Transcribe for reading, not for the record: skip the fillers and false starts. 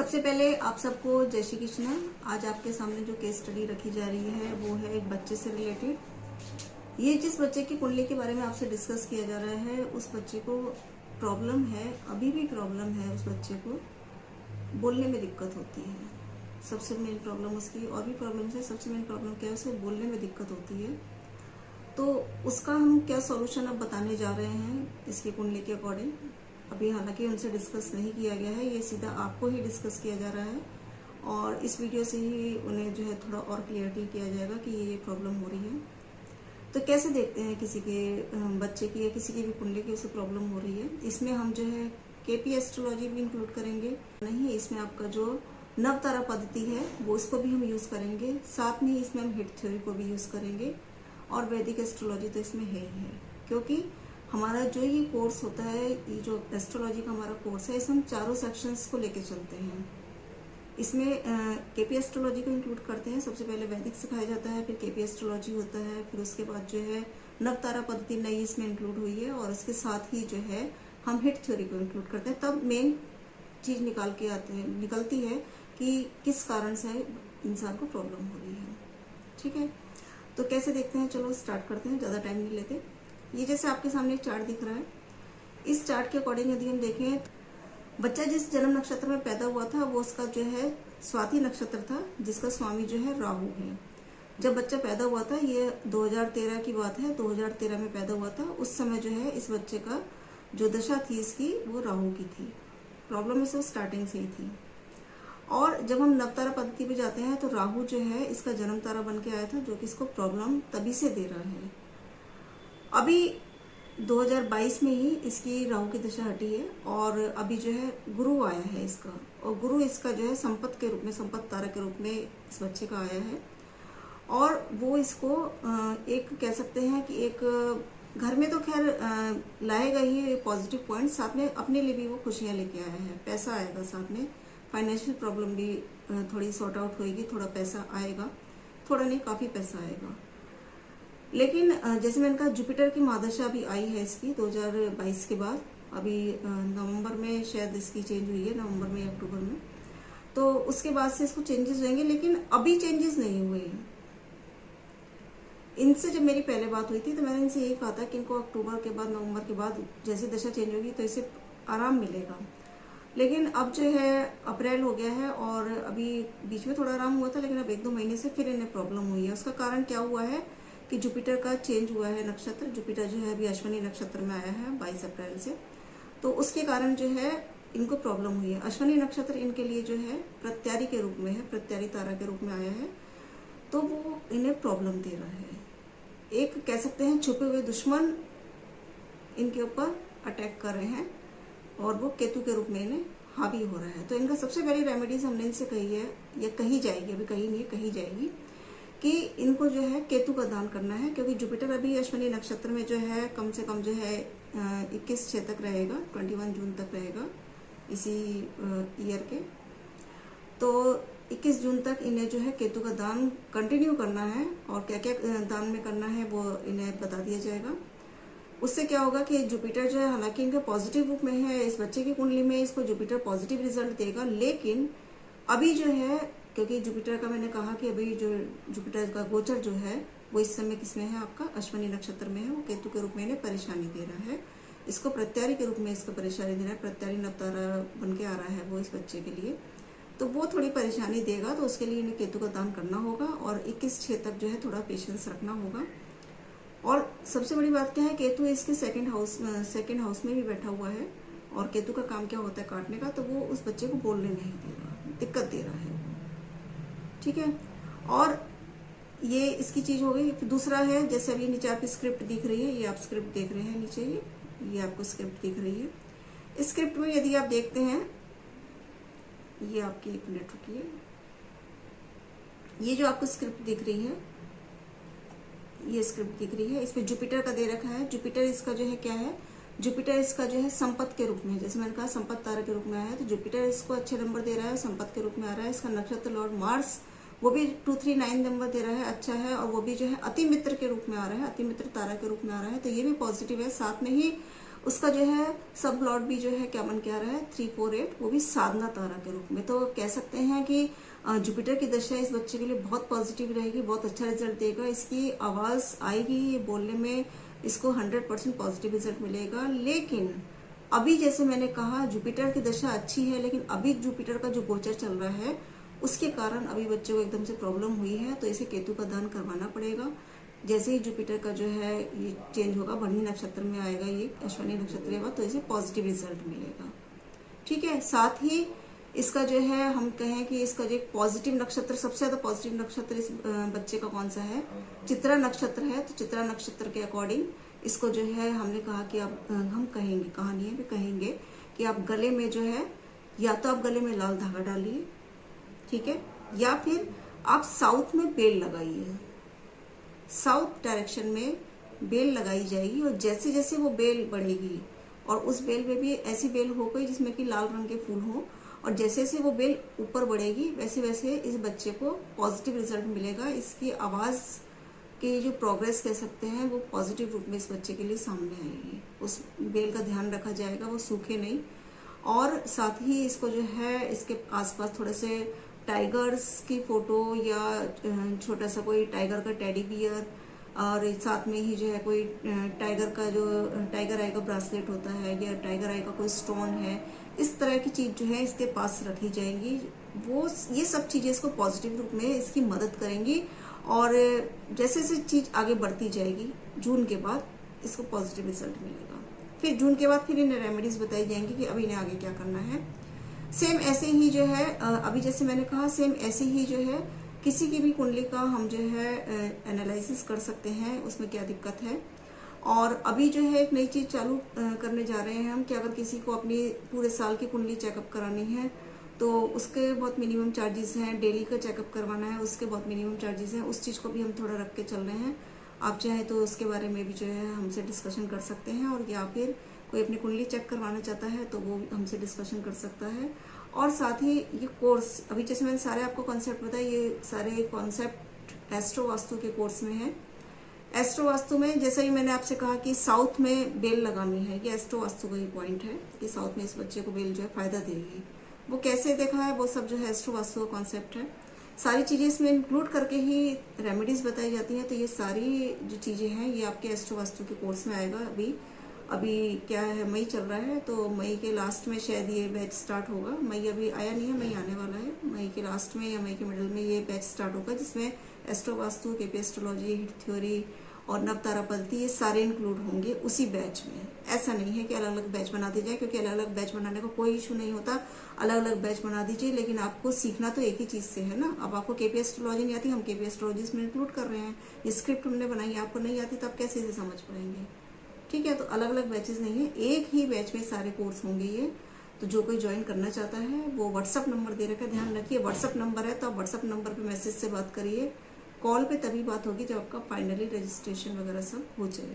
सबसे पहले आप सबको जय श्री कृष्ण। आज आपके सामने जो केस स्टडी रखी जा रही है वो है एक बच्चे से रिलेटेड। ये जिस बच्चे की कुंडली के बारे में आपसे डिस्कस किया जा रहा है उस बच्चे को प्रॉब्लम है, अभी भी प्रॉब्लम है। उस बच्चे को बोलने में दिक्कत होती है, सबसे मेन प्रॉब्लम उसकी। और भी प्रॉब्लम्स है, सबसे मेन प्रॉब्लम क्या है, उसे बोलने में दिक्कत होती है। तो उसका हम क्या सॉल्यूशन अब बताने जा रहे हैं इसकी कुंडली के अकॉर्डिंग। अभी हालांकि उनसे डिस्कस नहीं किया गया है, ये सीधा आपको ही डिस्कस किया जा रहा है और इस वीडियो से ही उन्हें जो है थोड़ा और क्लियरिटी किया जाएगा कि ये प्रॉब्लम हो रही है। तो कैसे देखते हैं किसी के बच्चे की या किसी की भी कुंडली की उसे प्रॉब्लम हो रही है। इसमें हम जो है केपी एस्ट्रोलॉजी भी इंक्लूड करेंगे, नहीं इसमें आपका जो नवतारा पद्धति है वो इसको भी हम यूज करेंगे, साथ में इसमें हम हिट थ्योरी को भी यूज करेंगे और वैदिक एस्ट्रोलॉजी तो इसमें है ही है। क्योंकि हमारा जो ये कोर्स होता है, ये जो एस्ट्रोलॉजी का हमारा कोर्स है, इसमें हम चारों सेक्शंस को लेके चलते हैं। इसमें केपी एस्ट्रोलॉजी को इंक्लूड करते हैं। सबसे पहले वैदिक सिखाया जाता है, फिर केपी एस्ट्रोलॉजी होता है, फिर उसके बाद जो है नवतारा पद्धति नई इसमें इंक्लूड हुई है और उसके साथ ही जो है हम हिट थ्योरी को इंक्लूड करते हैं। तब मेन चीज निकलती है कि किस कारण से इंसान को प्रॉब्लम हो रही है। ठीक है, तो कैसे देखते हैं, चलो स्टार्ट करते हैं, ज्यादा टाइम नहीं लेते। ये जैसे आपके सामने एक चार्ट दिख रहा है, इस चार्ट के अकॉर्डिंग यदि हम देखें, बच्चा जिस जन्म नक्षत्र में पैदा हुआ था वो उसका जो है स्वाति नक्षत्र था, जिसका स्वामी जो है राहु है। जब बच्चा पैदा हुआ था, ये 2013 की बात है, 2013 में पैदा हुआ था। उस समय जो है इस बच्चे का जो दशा थी इसकी वो राहु की थी। प्रॉब्लम इसे स्टार्टिंग से ही थी। और जब हम नवतारा पद्धति पे जाते हैं तो राहु जो है इसका जन्म तारा बन के आया था, जो कि इसको प्रॉब्लम तभी से दे रहा है। अभी 2022 में ही इसकी राहु की दशा हटी है और अभी जो है गुरु आया है इसका, और गुरु इसका जो है संपत्ति के रूप में, संपत्ति तारा के रूप में इस बच्चे का आया है। और वो इसको एक कह सकते हैं कि एक घर में तो खैर लाएगा ही पॉजिटिव पॉइंट, साथ में अपने लिए भी वो खुशियां लेके आया है। पैसा आएगा, साथ में फाइनेंशियल प्रॉब्लम भी थोड़ी सॉर्ट आउट होएगी, थोड़ा पैसा आएगा, थोड़ा नहीं काफी पैसा आएगा। लेकिन जैसे मैंने कहा जुपिटर की महादशा अभी आई है इसकी 2022 के बाद। अभी नवंबर में शायद इसकी चेंज हुई है, नवंबर में या अक्टूबर में, तो उसके बाद से इसको चेंजेस होंगे। लेकिन अभी चेंजेस नहीं हुए हैं। इनसे जब मेरी पहले बात हुई थी तो मैंने इनसे यही कहा था कि इनको अक्टूबर के बाद, नवंबर के बाद जैसे दशा चेंज होगी तो इसे आराम मिलेगा। लेकिन अब जो है अप्रैल हो गया है और अभी बीच में थोड़ा आराम हुआ था, लेकिन अब 1-2 महीने से फिर इन्हें प्रॉब्लम हुई है। उसका कारण क्या हुआ है कि जुपिटर का चेंज हुआ है नक्षत्र। जुपिटर जो है अभी अश्विनी नक्षत्र में आया है 22 अप्रैल से, तो उसके कारण जो है इनको प्रॉब्लम हुई है। अश्विनी नक्षत्र इनके लिए जो है प्रत्यारी के रूप में है, प्रत्यारी तारा के रूप में आया है, तो वो इन्हें प्रॉब्लम दे रहा है। एक कह सकते हैं छुपे हुए दुश्मन इनके ऊपर अटैक कर रहे हैं और वो केतु के रूप में इन्हें हावी हो रहा है। तो इनका सबसे पहली रेमेडीज हमने इनसे कही है, या कही जाएगी, अभी कही नहीं, कही जाएगी कि इनको जो है केतु का दान करना है। क्योंकि जुपिटर अभी अश्विनी नक्षत्र में जो है कम से कम जो है 21/6 तक रहेगा, 21 जून तक रहेगा इसी ईयर के। तो 21 जून तक इन्हें जो है केतु का दान कंटिन्यू करना है, और क्या क्या दान में करना है वो इन्हें बता दिया जाएगा। उससे क्या होगा कि जुपिटर जो है, हालांकि इनके पॉजिटिव रूप में है, इस बच्चे की कुंडली में इसको जुपिटर पॉजिटिव रिजल्ट देगा। लेकिन अभी जो है, क्योंकि जुपिटर का मैंने कहा कि अभी जो जुपिटर का गोचर जो है वो इस समय किसमें है, आपका अश्विनी नक्षत्र में है, वो केतु के रूप में इन्हें परेशानी दे रहा है। इसको प्रत्यारी के रूप में इसको परेशानी दे रहा है, प्रत्यारी नवतारा बन के आ रहा है वो इस बच्चे के लिए, तो वो थोड़ी परेशानी देगा। तो उसके लिए इन्हें केतु का दान करना होगा और 21/6 तक जो है थोड़ा पेशेंस रखना होगा। और सबसे बड़ी बात क्या है, केतु इसके सेकंड हाउस में भी बैठा हुआ है, और केतु का काम क्या होता है, काटने का, तो वो उस बच्चे को बोलने नहीं दे रहा, दिक्कत दे रहा है। ठीक है, और ये इसकी चीज हो गई। दूसरा है, जैसे अभी नीचे आपकी स्क्रिप्ट दिख रही है, ये आप स्क्रिप्ट देख रहे हैं नीचे, ये आपको स्क्रिप्ट दिख रही है। इस स्क्रिप्ट में यदि आप देखते हैं, ये आपकी एक मिनट रुकिए, ये जो आपको स्क्रिप्ट दिख रही है, ये स्क्रिप्ट दिख रही है, इसमें जुपिटर का दे रखा है। जुपिटर इसका जो है क्या है, जुपिटर इसका जो है संपत्ति के रूप में, जैसे मैंने कहा संपत्ति तारा के रूप में आया है, तो जुपिटर इसको अच्छे नंबर दे रहा है, संपत्ति के रूप में आ रहा है। इसका नक्षत्र लॉर्ड मार्स वो भी 239 नंबर दे रहा है, अच्छा है, और वो भी जो है अति मित्र के रूप में आ रहा है, अति मित्र तारा के रूप में आ रहा है, तो ये भी पॉजिटिव है। साथ में ही उसका जो है सब लॉर्ड भी जो है क्या बन के आ रहा है 348, वो भी साधना तारा के रूप में। तो कह सकते हैं कि जुपिटर की दशा इस बच्चे के लिए बहुत पॉजिटिव रहेगी, बहुत अच्छा रिजल्ट देगा। इसकी आवाज आएगी, ये बोलने में इसको 100% पॉजिटिव रिजल्ट मिलेगा। लेकिन अभी जैसे मैंने कहा जुपिटर की दशा अच्छी है, लेकिन अभी जुपिटर का जो गोचर चल रहा है उसके कारण अभी बच्चे को एकदम से प्रॉब्लम हुई है, तो इसे केतु का दान करवाना पड़ेगा। जैसे ही जुपिटर का जो है ये चेंज होगा, भरणी नक्षत्र में आएगा, ये अश्विनी नक्षत्र होगा, तो इसे पॉजिटिव रिजल्ट मिलेगा। ठीक है, साथ ही इसका जो है हम कहें कि इसका जो एक पॉजिटिव नक्षत्र, सबसे ज्यादा पॉजिटिव नक्षत्र इस बच्चे का कौन सा है, चित्रा नक्षत्र है। तो चित्रा नक्षत्र के अकॉर्डिंग इसको जो है हमने कहा कि आप हम कहेंगे, कहानी है भी कहेंगे कि आप गले में जो है या तो आप गले में लाल धागा डालिए, ठीक है, या फिर आप साउथ में बेल लगाइए। साउथ डायरेक्शन में बेल लगाई जाएगी और जैसे जैसे वो बेल बढ़ेगी और उस बेल में भी ऐसी बेल हो गई जिसमें कि लाल रंग के फूल हो, और जैसे जैसे वो बेल ऊपर बढ़ेगी वैसे वैसे इस बच्चे को पॉजिटिव रिजल्ट मिलेगा। इसकी आवाज की जो प्रोग्रेस कह सकते हैं वो पॉजिटिव रूप में इस बच्चे के लिए सामने आएगी। उस बेल का ध्यान रखा जाएगा, वो सूखे नहीं। और साथ ही इसको जो है इसके आसपास थोड़े से टाइगर्स की फोटो या छोटा सा कोई टाइगर का टेडी बियर, और साथ में ही जो है कोई टाइगर का जो टाइगर आई का ब्रासलेट होता है या टाइगर आई का कोई स्टोन है, इस तरह की चीज जो है इसके पास रखी जाएंगी। वो ये सब चीजें इसको पॉजिटिव रूप में इसकी मदद करेंगी। और जैसे जैसे चीज आगे बढ़ती जाएगी जून के बाद इसको पॉजिटिव रिजल्ट मिलेगा। फिर जून के बाद फिर इन्हें रेमेडीज बताई जाएंगी कि अभी इन्हें आगे क्या करना है। सेम ऐसे ही जो है अभी जैसे मैंने कहा, सेम ऐसे ही जो है किसी की भी कुंडली का हम जो है एनालिसिस कर सकते हैं, उसमें क्या दिक्कत है। और अभी जो है एक नई चीज चालू करने जा रहे हैं हम कि अगर किसी को अपनी पूरे साल की कुंडली चेकअप करानी है तो उसके बहुत मिनिमम चार्जेस हैं। डेली का चेकअप करवाना है उसके बहुत मिनिमम चार्जेस हैं। उस चीज को भी हम थोड़ा रख के चल रहे हैं। आप चाहे तो उसके बारे में भी जो है हमसे डिस्कशन कर सकते हैं, और या फिर कोई अपनी कुंडली चेक करवाना चाहता है तो वो हमसे डिस्कशन कर सकता है। और साथ ही ये कोर्स अभी जैसे मैंने सारे आपको कॉन्सेप्ट बताया, ये सारे कॉन्सेप्ट एस्ट्रो वास्तु के कोर्स में है। एस्ट्रो वास्तु में जैसा ही मैंने आपसे कहा कि साउथ में बेल लगानी है, ये एस्ट्रो वास्तु का ही पॉइंट है कि साउथ में इस बच्चे को बेल जो है फायदा देगी। वो कैसे देखा है वो सब जो है एस्ट्रो वास्तु का कॉन्सेप्ट है। सारी चीजें इसमें इंक्लूड करके ही रेमेडीज बताई जाती हैं। तो ये सारी जो चीजें हैं ये आपके एस्ट्रो वास्तु के कोर्स में आएगा। अभी क्या है, मई चल रहा है, तो मई के लास्ट में शायद ये बैच स्टार्ट होगा। मई अभी आया नहीं है, मई आने वाला है। मई के लास्ट में या मई के मिडिल में ये बैच स्टार्ट होगा, जिसमें astro vastu, KP astrology, hit theory और नवतारा पद्धति ये सारे इंक्लूड होंगे उसी बैच में। ऐसा नहीं है कि अलग अलग बैच बना दी जाए, क्योंकि अलग अलग बैच बनाने का कोई इशू नहीं होता। अलग अलग बैच बना दीजिए, लेकिन आपको सीखना तो एक ही चीज से है ना। अब आपको केपी एस्ट्रोलॉजी नहीं आती, हम केपी एस्ट्रोलॉजी में इंक्लूड कर रहे हैं। ये स्क्रिप्ट हमने बनाई, आपको नहीं आती तो आप कैसे इसे समझ पाएंगे। ठीक है, तो अलग अलग बैचेस नहीं है, एक ही बैच में सारे कोर्स होंगे ये। तो जो कोई ज्वाइन करना चाहता है वो व्हाट्सअप नंबर दे रखा है, ध्यान रखिए व्हाट्सअप नंबर है, तो आप व्हाट्सअप नंबर पे मैसेज से बात करिए। कॉल पे तभी बात होगी जब आपका फाइनली रजिस्ट्रेशन वगैरह सब हो जाए।